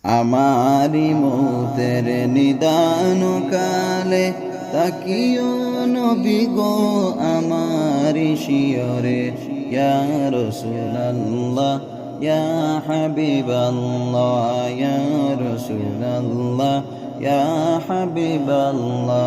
আমারি মৌতের নিদান কালে তাকিও নবী গো আমারি শিয়রে ইয়া রাসূলুল্লাহ ইয়া হাবিবাল্লাহ ইয়া রাসূলুল্লাহ ইয়া হাবিবাল্লাহ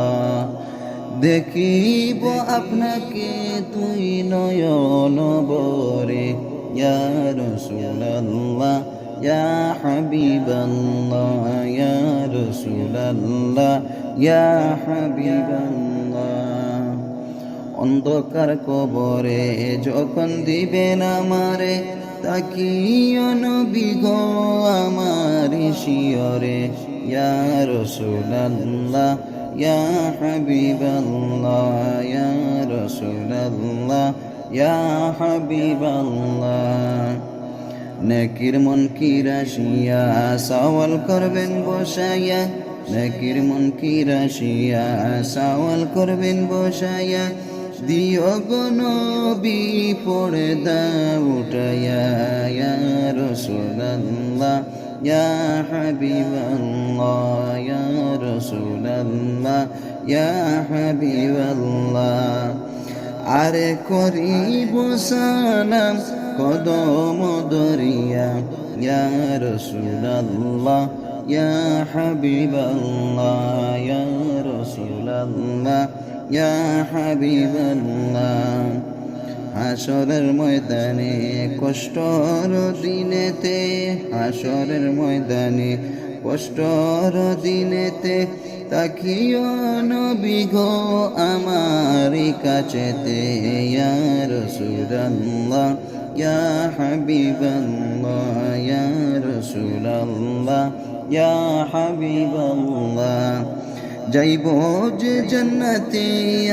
দেখিব আপনাকে তুই নয়ন ভরে ইয়া রাসূলুল্লাহ ইয়া হাবিবাল্লাহ ইয়া রাসূলুল্লাহ ইয়া হাবিবাল্লাহ অন্ধকার কবরে যখন দিবেন আমারে তাকিও নবী গো আমারি শিয়রে ইয়া রাসূলুল্লাহ ইয়া হাবিবাল্লাহ ইয়া রাসূলুল্লাহ ইয়া হাবিবাল্লাহ নেকির মন কি রাশিয়া সওয়াল করবেন বসায়া নেকির মন কি রাশিয়া সওয়াল করবেন বসায়া দিও গো নবী পর্দা উঠায়া ইয়া রাসূলুল্লাহ ইয়া হাবিবাল্লাহ ইয়া রাসূলুল্লাহ ইয়া হাবিবাল্লাহ আরে করিব সালাম কদম দরিয়া ইয়া রাসূলুল্লাহ ইয়া হাবিবাল্লাহ ইয়া রাসূলুল্লাহ ইয়া হাবিবাল্লাহ হাসরের ময়দানে কষ্টর দিনেতে হাসরের ময়দানে কষ্টর দিনেতে তাকিও নবী গো আমারি কাছেতে ইয়া রাসূলুল্লাহ ইয়া হাবিবাল্লাহ ইয়া রাসূলুল্লাহ ইয়া হাবিবাল্লাহ যাইব যে জান্নাতে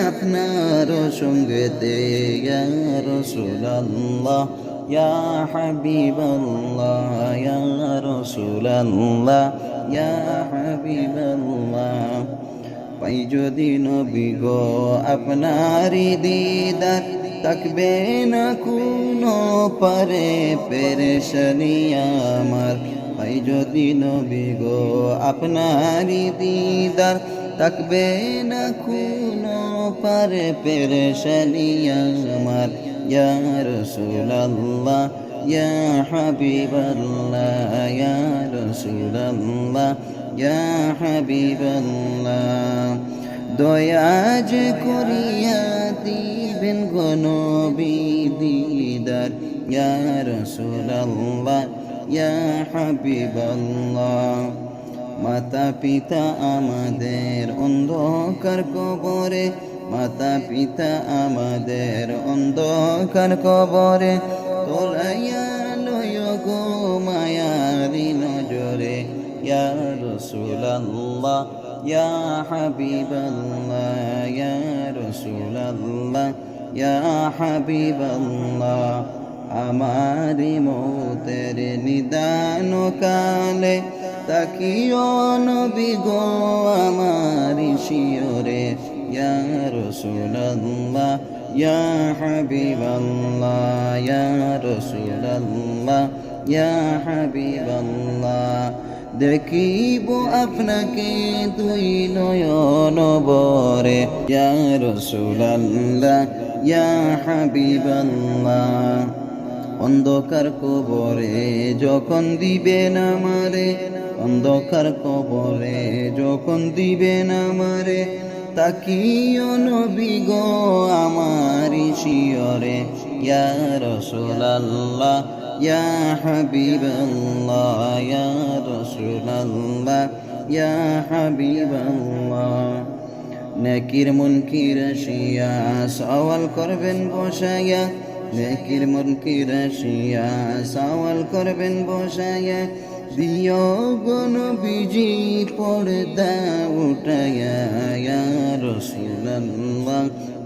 আপনার সঙ্গেতে ইয়া রাসূলুল্লাহ ইয়া হাবিবাল্লাহ ইয়া রাসূলুল্লাহ ইয়া হাবিবাল্লাহ পাই যদি নবী গো আপনারি দিদার থাকবে না কোনো পারে পেরেশানি আমার পাই যদি নবী গো আপনারি দিদার থাকবে না কোনো পারে পেরেশানি আমার ইয়া রাসূলুল্লাহ ইয়া হাবিবাল্লাহ ইয়া রাসূলুল্লাহ ইয়া হাবিবাল্লাহ দয়া যে করিয়া দিবেন গো নবী দিদার ইয়া রাসূলুল্লাহ ইয়া হাবিবাল্লাহ মাতা পিতা আমাদের অন্ধকার কবরে মাতা পিতা আমাদের অন্ধকার কবরে তোলাইয়া লয় গো মায়ারি নজরে ইয়া রাসূলুল্লাহ ইয়া হাবিবাল্লাহ ইয়া রাসূলুল্লাহ ইয়া হাবিবাল্লাহ আমারি মৌতের নিদান কালে তাকিও নবী গো আমারি শিয়রে ইয়া রাসূলুল্লাহ ইয়া হাবিবাল্লাহ ইয়া রাসূলুল্লাহ ইয়া হাবিবাল্লাহ দেখিব আপনাকে দুই নয়ন ভরে ইয়া রাসূলুল্লাহ ইয়া হাবিবাল্লাহ অন্ধকার কবরে যখন দিবেন আমারে অন্ধকার কবরে যখন দিবেন আমারে তাকিও নবী গো আমারি শিয়রে ইয়া রাসূলুল্লাহ ইয়া হাবিবাল্লাহ ইয়া রাসূলুল্লাহ ইয়া হাবিবাল্লাহ নেকির মুনকির রাশিয়া সওয়াল করবেন বসায়া নেকির মুনকির রাশিয়া সওয়াল করবেন বসায়া দিও গো নবীজি পর্দা উঠায়া ইয়া রাসূলুল্লাহ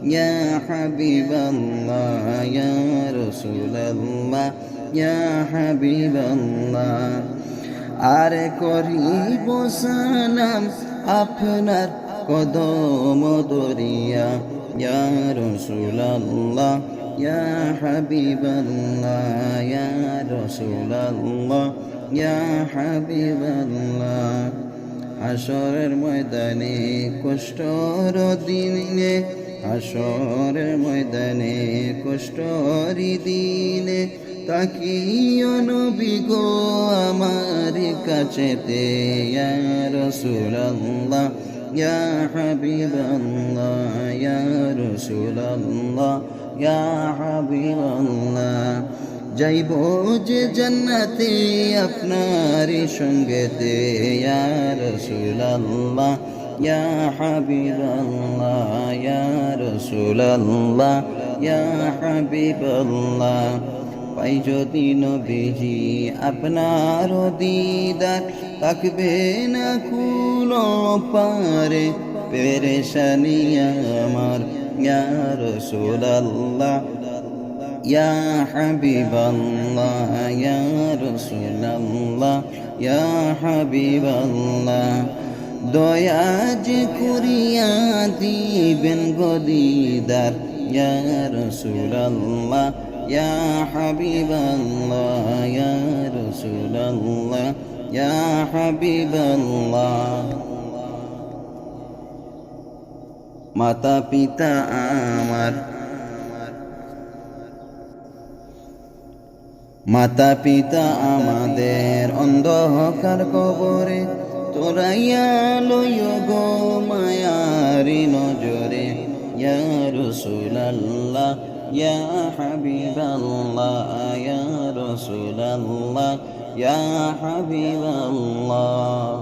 ইয়া হাবিবাল্লাহ ইয়া রাসূলুল্লাহ ইয়া হাবিবাল্লাহ আরে করিব সালাম আপনার কদম দরিয়া ইয়া রাসূলুল্লাহ ইয়া হাবিবাল্লাহ ইয়া রাসূলুল্লাহ ইয়া হাবিবাল্লাহ। হাসরের ময়দানে কষ্টর দিনে, হাসরের ময়দানে কষ্টর দিনে, তাকিও নবী গো আমার কাছেতে, ইয়া রাসূলুল্লাহ ইয়া হাবিবাল্লাহ ইয়া রাসূলুল্লাহ ইয়া হাবিবাল্লাহ। যাইব যে জান্নাতে আপনার সঙ্গেতে, ইয়া রাসূলুল্লাহ ইয়া হাবিবাল্লাহ ইয়া রাসূলুল্লাহ ইয়া হাবিবাল্লাহ। পাই যদি নবীজি আপনার দিদার, থাকবে না কোনো পারে পেরেশানি আমার, ইয়া রাসূলুল্লাহ ইয়া হাবিবাল্লাহ ইয়া রাসূলুল্লাহ ইয়া হাবিবাল্লাহ। দয়া যে করিয়া দিবেন গো দিদার, ইয়া রাসূলুল্লাহ ইয়া হাবিবাল্লাহ ইয়া রাসূলুল্লাহ ইয়া হাবিবাল্লাহ। মাতা পিতা আমার, মাতা পিতা আমাদের অন্ধকার কবরে, তোরাইয়া লইও গো মায়ারি নজরে, ইয়া রাসূলুল্লাহ ইয়া হাবিবাল্লাহ ইয়া রাসূলুল্লাহ ইয়া হাবিবাল্লাহ।